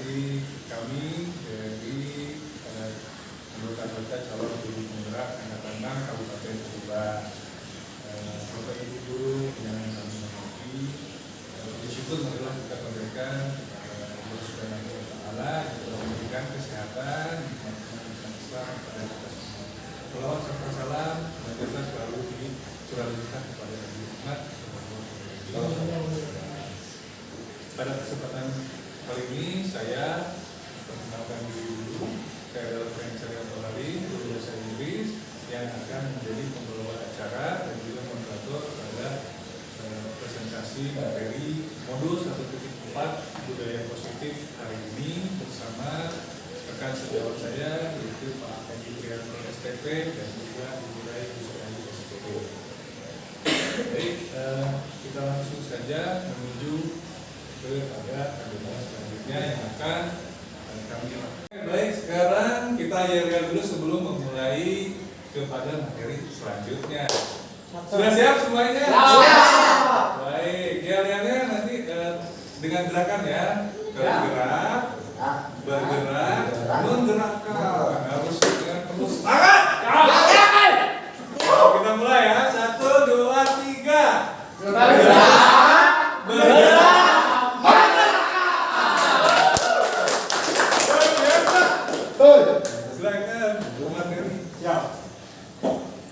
representasi kami dari anggota-anggota calon guru penggerak Angkatan 6 Kabupaten Tuban. Bapak Ibu guru yang kami hormati, bersyukur marilah kita panjatkan Allah Subhanahu wa taala yang telah memberikan kesehatan, nikmat Islam kepada kita semua. Salawat serta salam senantiasa selalu dicurahkan kepada Nabi Muhammad. Pada kesempatan kali ini saya perkenalkan diri dulu. Saya adalah Frank Saryatolari, guru bahasa Inggris yang akan menjadi pembawa acara dan juga moderator pada presentasi materi modul 1.4 budaya positif hari ini bersama rekan sejawat saya yaitu Pak Edi Prianto STP dan juga Ibu Rai Yusrani STP. Baik, kita langsung saja menuju kepada agenda selanjutnya yang akan kami lakukan. Baik, sekarang kita yel-yel dulu sebelum memulai kepada materi selanjutnya. Sudah siap semuanya? Siap. Baik, yel-yelnya nanti dengan gerakan ya. Bergerak, bergerak, menggerakkan. Harus dengan penuh semangat. Kita mulai ya. 1, 2, 3. Bergerak, bergerak.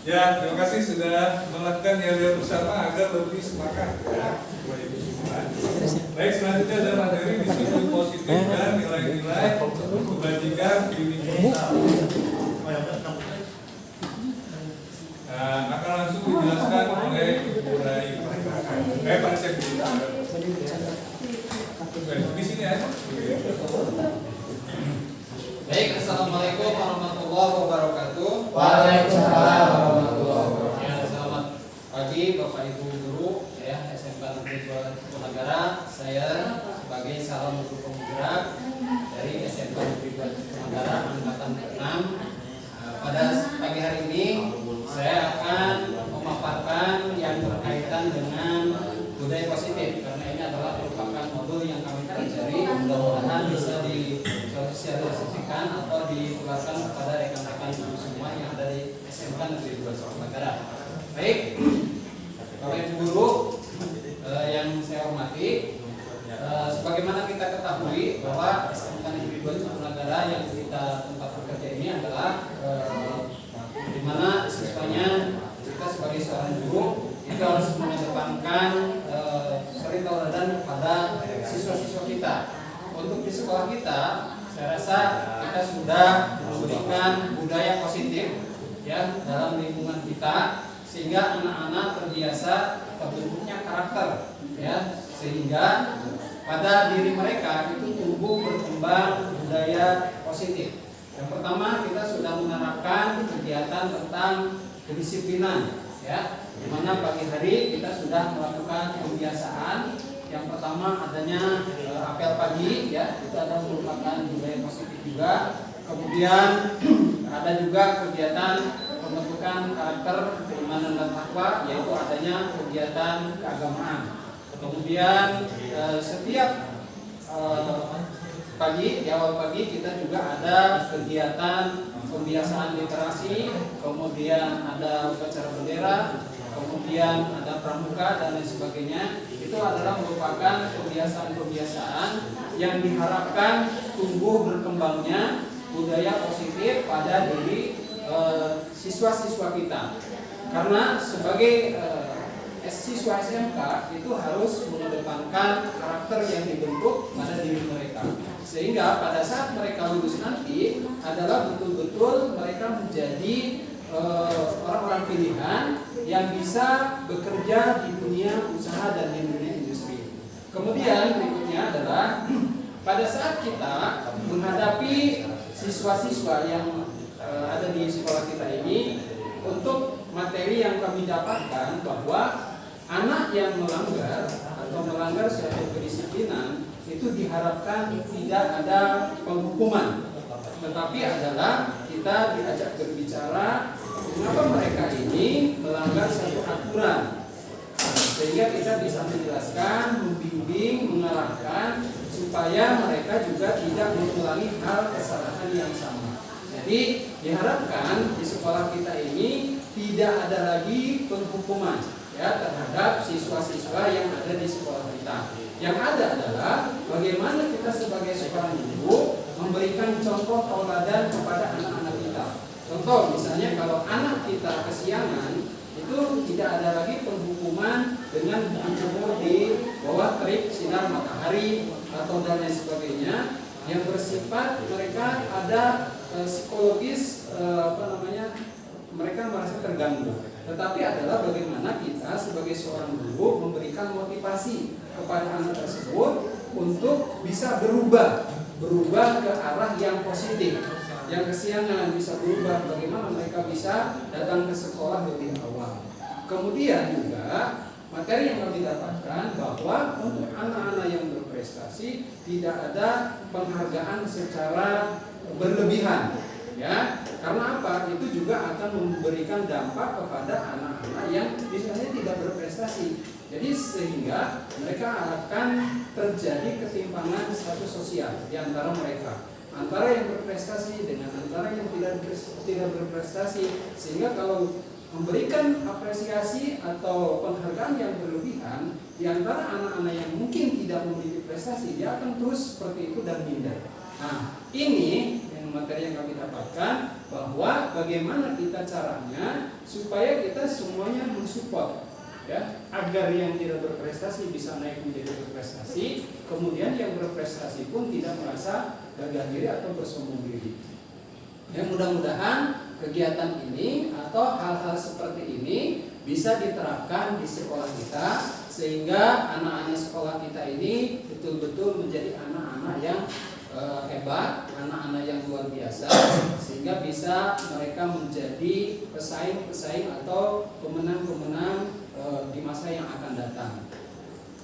Ya, terima kasih sudah melakukan yel-yel bersama agar lebih semangat ya. Baik, selanjutnya adalah materi disiplin positif dan nilai-nilai kebajikan universal. Akan langsung dijelaskan oleh Ibu Rai. Pak Cek di sini ya. Baik, assalamualaikum warahmatullahi wabarakatuh. Waalaikumsalam warahmatullahi wabarakatuh. Ya, selamat pagi Bapak Ibu guru ya SMK Negeri Tubanegara. Saya sebagai salah satu penggerak dari SMK Negeri Tubanegara Angkatan 6. Pada pagi hari ini saya akan memaparkan yang berkaitan dengan budaya positif karena ini adalah merupakan modul yang kami pelajari. Mudah-mudahan bisa disosialisasikan atau ditularkan kepada rekan-rekan guru semua yang ada di SMK Negeri Tubanegara. Baik, Bapak Ibu guru yang saya hormati, sebagaimana kita ketahui bahwa SMK Negeri Tubanegara yang kita tempat bekerja ini adalah di mana siswanya kita sebagai seorang guru itu harus mengedepankan sering tauladan kepada siswa-siswa kita. Untuk di sekolah kita, saya rasa kita sudah memberikan budaya positif ya dalam lingkungan kita sehingga anak-anak terbiasa terbentuknya karakter ya sehingga pada diri mereka itu tumbuh berkembang budaya positif. Yang pertama kita sudah menerapkan kegiatan tentang kedisiplinan ya, di mana pagi hari kita sudah melakukan kebiasaan. Yang pertama adanya apel pagi ya, itu adalah merupakan budaya positif juga. Kemudian ada juga kegiatan pembentukan karakter keimanan dan takwa, yaitu adanya kegiatan keagamaan. Kemudian setiap pagi di awal pagi kita juga ada kegiatan pembiasaan literasi, kemudian ada upacara bendera, kemudian ada pramuka dan lain sebagainya. Itu adalah merupakan kebiasaan-kebiasaan yang diharapkan tumbuh berkembangnya budaya positif pada diri siswa-siswa kita. Karena sebagai siswa SMK itu harus mengedepankan karakter yang dibentuk pada diri mereka. Sehingga pada saat mereka lulus nanti adalah betul-betul mereka menjadi orang-orang pilihan yang bisa bekerja di dunia usaha dan di dunia industri. Kemudian berikutnya adalah pada saat kita menghadapi siswa-siswa yang ada di sekolah kita ini, untuk materi yang kami dapatkan bahwa anak yang melanggar atau melanggar suatu kedisiplinan itu diharapkan tidak ada penghukuman, tetapi adalah kita diajak berbicara kenapa mereka ini melanggar satu aturan, sehingga kita bisa menjelaskan, membimbing, mengarahkan supaya mereka juga tidak mengulangi hal kesalahan yang sama. Jadi diharapkan di sekolah kita ini tidak ada lagi penghukuman ya terhadap siswa-siswa yang ada di sekolah kita. Yang ada adalah bagaimana kita sebagai seorang guru memberikan contoh tauladan kepada anak-anak kita. Contoh misalnya kalau anak kita kesiangan, itu tidak ada lagi penghukuman dengan dijemur di bawah terik sinar matahari atau dan lain sebagainya yang bersifat mereka ada psikologis mereka merasa terganggu. Tetapi adalah bagaimana kita sebagai seorang guru memberikan motivasi kepada anak tersebut untuk bisa berubah ke arah yang positif. Yang kesiangan bisa berubah, bagaimana mereka bisa datang ke sekolah lebih awal. Kemudian juga materi yang kami dapatkan bahwa untuk anak-anak yang berprestasi tidak ada penghargaan secara berlebihan. Ya, karena apa? Itu juga akan memberikan dampak kepada anak-anak yang misalnya tidak berprestasi. Jadi sehingga mereka akan terjadi ketimpangan status sosial di antara mereka, antara yang berprestasi dengan antara yang tidak berprestasi. Sehingga kalau memberikan apresiasi atau penghargaan yang berlebihan di antara anak-anak yang mungkin tidak memiliki prestasi, dia akan terus seperti itu dan minder. Nah, ini materi yang kami dapatkan bahwa bagaimana kita caranya supaya kita semuanya mensupport ya agar yang tidak berprestasi bisa naik menjadi berprestasi, kemudian yang berprestasi pun tidak merasa gagah diri atau bersombong diri. Ya, mudah-mudahan kegiatan ini atau hal-hal seperti ini bisa diterapkan di sekolah kita sehingga anak-anak sekolah kita ini betul-betul menjadi anak-anak yang hebat, anak-anak yang luar biasa, sehingga bisa mereka menjadi pesaing-pesaing atau pemenang-pemenang di masa yang akan datang.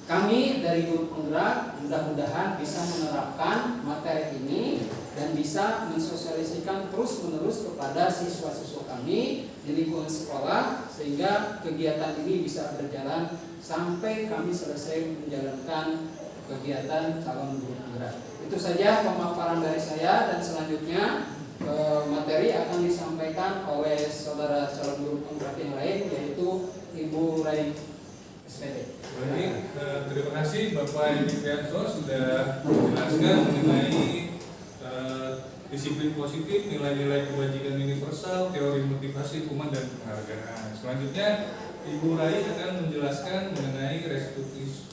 Kami dari Guru Penggerak mudah-mudahan bisa menerapkan materi ini dan bisa mensosialisasikan terus-menerus kepada siswa-siswa kami di lingkungan sekolah sehingga kegiatan ini bisa berjalan sampai kami selesai menjalankan kegiatan calon guru penggerak. Itu saja pemaparan dari saya dan selanjutnya materi akan disampaikan oleh saudara calon guru penggerak yang lain yaitu Ibu Rai SPD. Baik, terima kasih Bapak Edi Prianto sudah menjelaskan mengenai disiplin positif, nilai-nilai kebajikan universal, teori motivasi, hukuman dan penghargaan. Selanjutnya Ibu Rai akan menjelaskan mengenai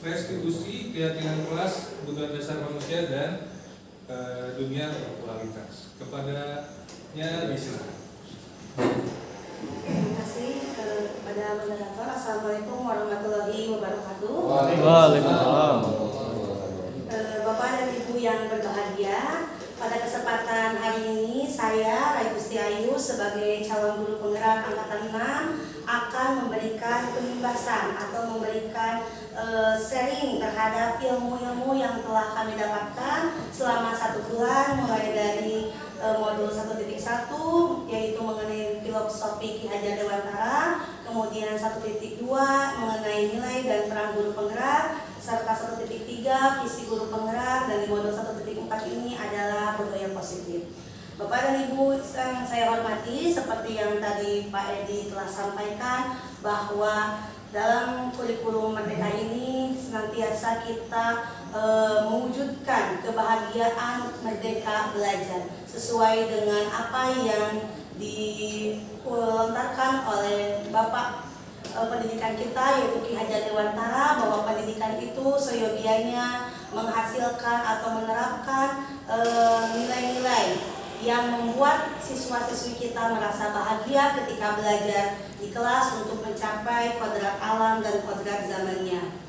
restitusi keyakinan kelas, kebutuhan dasar manusia dan dunia kualitas. Kepadanya bisa. Terima kasih kepada moderator. Assalamualaikum warahmatullahi wabarakatuh. Waalaikumsalam. Bapak dan Ibu yang berbahagia, pada kesempatan hari ini saya Rai Gusti Ayu sebagai calon guru penggerak angkatan 6 akan memberikan penjelasan atau memberikan sharing terhadap ilmu-ilmu yang telah kami dapatkan selama 1 bulan mulai dari modul 1.1 yaitu mengenai filosofi Ki Hajar Dewantara, kemudian 1.2 mengenai nilai dan peran guru penggerak, serta 1.3 visi guru penggerak, dan di modul 1.4 ini adalah budaya positif. Bapak dan Ibu yang saya hormati, seperti yang tadi Pak Edi telah sampaikan bahwa dalam kurikulum Merdeka ini senantiasa kita mewujudkan kebahagiaan merdeka belajar sesuai dengan apa yang dilontarkan oleh Bapak pendidikan kita yaitu Ki Hajar Dewantara, bahwa pendidikan itu seyogianya menghasilkan atau menerapkan nilai-nilai yang membuat siswa-siswi kita merasa bahagia ketika belajar di kelas untuk mencapai kodrat alam dan kodrat zamannya.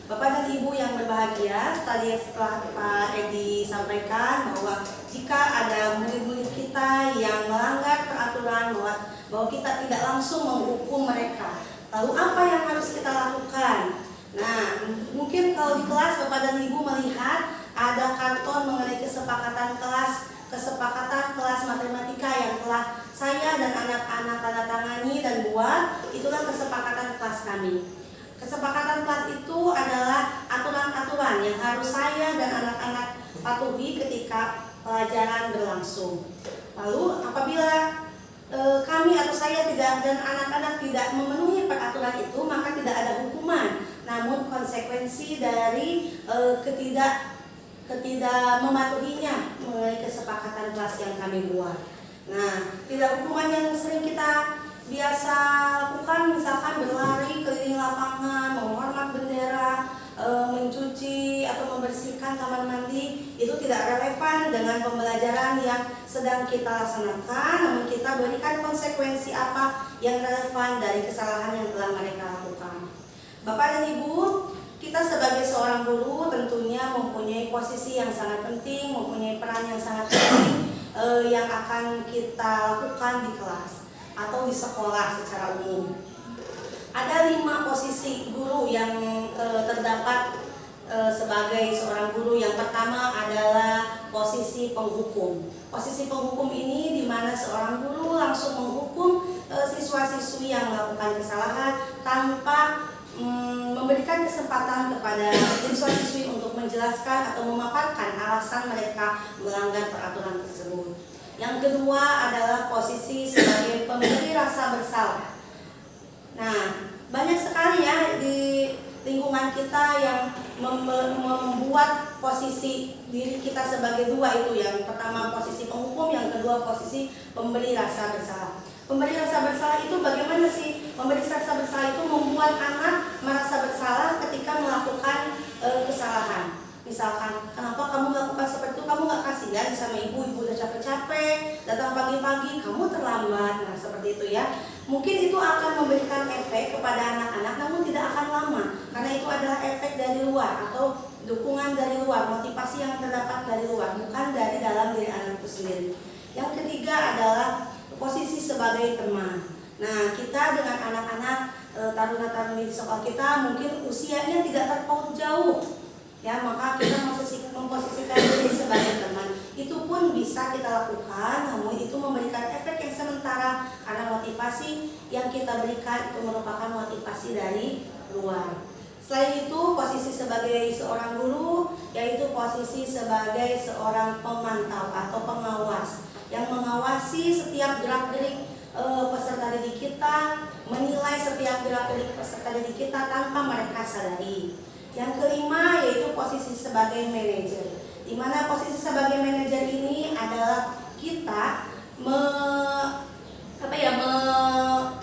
Bapak dan Ibu yang berbahagia, tadi setelah Pak Edi sampaikan bahwa jika ada murid-murid kita yang melanggar peraturan, bahwa kita tidak langsung menghukum mereka. Lalu apa yang harus kita lakukan? Nah, mungkin kalau di kelas Bapak dan Ibu melihat ada karton mengenai kesepakatan kelas matematika yang telah saya dan anak-anak tanda tangani dan buat. Itulah kesepakatan kelas kami. Kesepakatan kelas itu adalah aturan-aturan yang harus saya dan anak-anak patuhi ketika pelajaran berlangsung. Lalu apabila kami atau saya tidak dan anak-anak tidak memenuhi peraturan itu, maka tidak ada hukuman, namun konsekuensi dari ketidak mematuhinya mengenai kesepakatan kelas yang kami buat. Nah, tidak hukuman yang sering kita biasa lakukan, misalkan berlari keliling lapangan, menghormat bendera, mencuci atau membersihkan kamar mandi, itu tidak relevan dengan pembelajaran yang sedang kita laksanakan, namun kita berikan konsekuensi apa yang relevan dari kesalahan yang telah mereka lakukan. Bapak dan Ibu, kita sebagai seorang guru tentunya mempunyai posisi yang sangat penting, mempunyai peran yang sangat penting yang akan kita lakukan di kelas atau di sekolah secara umum. Ada 5 posisi guru yang terdapat sebagai seorang guru. Yang pertama adalah posisi penghukum. Posisi penghukum ini di mana seorang guru langsung menghukum siswa-siswi yang melakukan kesalahan tanpa memberikan kesempatan kepada siswa-siswi untuk menjelaskan atau memaparkan alasan mereka melanggar peraturan tersebut. Yang kedua adalah posisi sebagai pemberi rasa bersalah. Nah, banyak sekali ya di lingkungan kita yang membuat posisi diri kita sebagai dua itu. Yang pertama posisi penghukum, yang kedua posisi pemberi rasa bersalah. Pemberi rasa bersalah itu bagaimana sih? Pemberi rasa bersalah itu membuat anak merasa bersalah ketika melakukan kesalahan. Misalkan, kenapa kamu melakukan seperti itu? Kamu gak kasihan sama ibu udah capek-capek, datang pagi-pagi, kamu terlambat. Nah, seperti itu ya. Mungkin itu akan memberikan efek kepada anak-anak, namun tidak akan lama, karena itu adalah efek dari luar atau dukungan dari luar, motivasi yang terdapat dari luar, bukan dari dalam diri anak itu sendiri. Yang ketiga adalah posisi sebagai teman. Nah, kita dengan anak-anak taruna-taruni di sekolah kita mungkin usianya tidak terpaut jauh, ya, maka kita memposisikan diri sebagai teman. Itu pun bisa kita lakukan, namun itu memberikan efek yang sementara karena motivasi yang kita berikan itu merupakan motivasi dari luar. Selain itu, posisi sebagai seorang guru yaitu posisi sebagai seorang pemantau atau pengawas yang mengawasi setiap gerak-gerik peserta didik kita, menilai setiap gerak-gerik peserta didik kita tanpa mereka sadari. Yang kelima yaitu posisi sebagai manajer, di mana posisi sebagai manajer ini adalah kita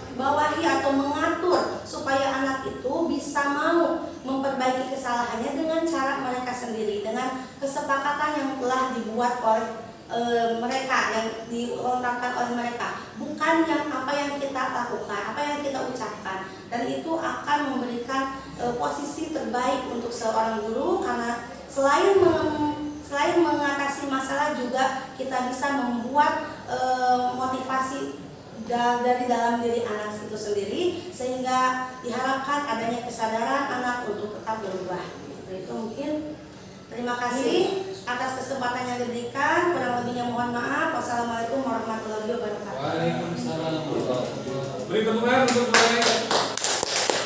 membawahi atau mengatur supaya anak itu bisa mau memperbaiki kesalahannya dengan cara mereka sendiri, dengan kesepakatan yang telah dibuat oleh mereka, yang dilontarkan oleh mereka, bukan yang apa yang kita lakukan, apa yang kita ucapkan. Dan itu akan memberikan posisi terbaik untuk seorang guru, karena selain mengatasi masalah juga kita bisa membuat motivasi dari dalam diri anak itu sendiri, sehingga diharapkan adanya kesadaran anak untuk tetap berubah. Itu mungkin. Terima kasih atas kesempatan yang diberikan. Kurang lebihnya mohon maaf. Wassalamualaikum warahmatullahi wabarakatuh. Waalaikumsalam warahmatullahi wabarakatuh. Beri tepuk tangan untuk mereka.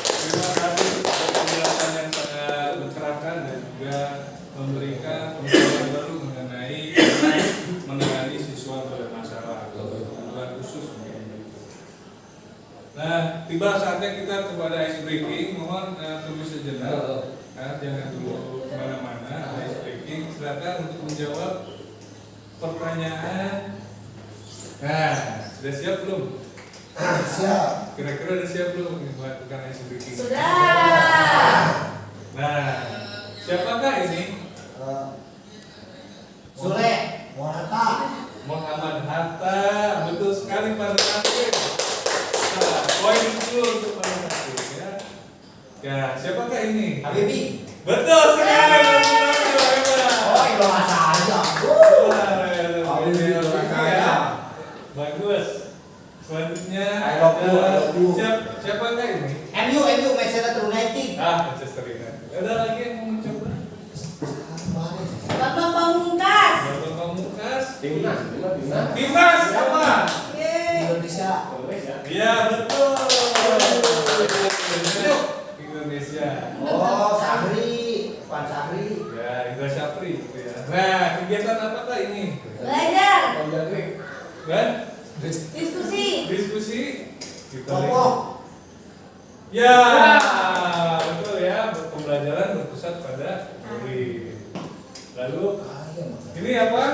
Terima kasih atas penjelasan yang sangat mencerahkan dan juga memberikan pengetahuan baru mengenai siswa bermasalah atau kebutuhan khusus. Nah, tiba saatnya kita kepada ice breaking. Mohon tunggu sejenak. Jangan dulu kemana-mana. Ice breaking. Silakan untuk menjawab pertanyaan. Nah, sudah siap belum? Siap. Kira-kira udah siap belum melakukan ice breaking? Sudah. Nah, siapakah ini? Sule, Muhammad. Muhammad Hatta. Betul sekali Pak Hakim. Nah, poin itu untuk Pak Hakim ya. Ya, siapakah ini? Habibi. Betul sekali. Oh, Indonesia aja. Habibi Indonesia aja. Bagus. Selanjutnya I love you. siapakah ini? MU, Manchester United. Manchester United. Ada lagi yang mau mencoba? Bapak Pamungkas. Bapak Pamungkas. Timnas. Timnas apa? Indonesia. Iya betul. Indonesia. Oh, Sahri, Pan Sahri. Ya, Indra Syafri mengerti gitu ya. Nah, kegiatan apakah ini? Belajar. Kan? Diskusi. Diskusi. Kita lihat. Tokoh. Ya, betul ya. Pembelajaran berpusat pada murid. Lalu ini apa?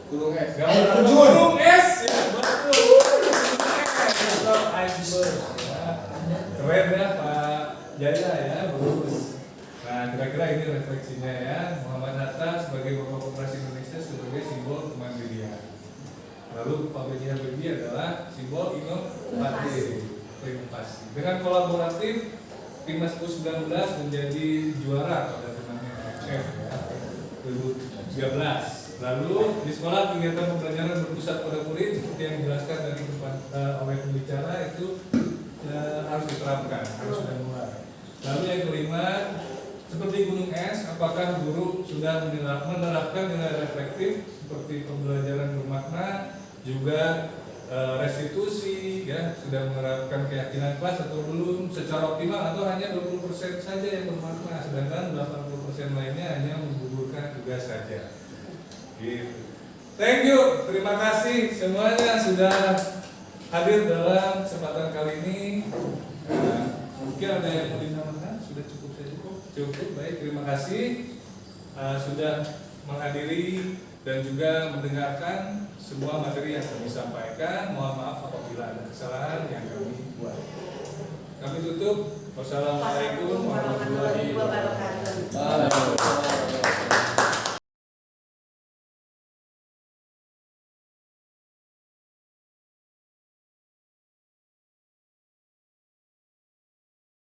Gunung es. Gambar terjun. gunung es. Ya, betul. Atau iceberg. Ya. Keren ya Pak Jaya ya, bagus. Nah, kira-kira ini refleksinya ya. Muhammad Hatta sebagai Bapak Koperasi Indonesia sebagai simbol kemandirian. Lalu Pak B.J. Habibie adalah simbol inovasi. Dengan kolaboratif, Timnas U19 menjadi juara pada turnamen AFF ya, 2013. Lalu di sekolah kegiatan pembelajaran berpusat pada murid seperti yang dijelaskan dari oleh pembicara itu harus diterapkan, harus sudah mulai. Lalu yang kelima, seperti gunung es, apakah guru sudah menerapkan nilai reflektif seperti pembelajaran bermakna, juga restitusi, ya sudah menerapkan keyakinan kelas atau belum secara optimal, atau hanya 20% saja yang bermakna, sedangkan 80% lainnya hanya menggugurkan tugas saja. Gitu. Thank you, terima kasih semuanya sudah hadir dalam kesempatan kali ini. Mungkin ada yang mau ditambahkan? Sudah cukup saja? Cukup, baik. Terima kasih sudah menghadiri dan juga mendengarkan semua materi yang kami sampaikan. Mohon maaf apabila ada kesalahan yang kami buat. Kami tutup. Wassalamualaikum warahmatullahi wabarakatuh.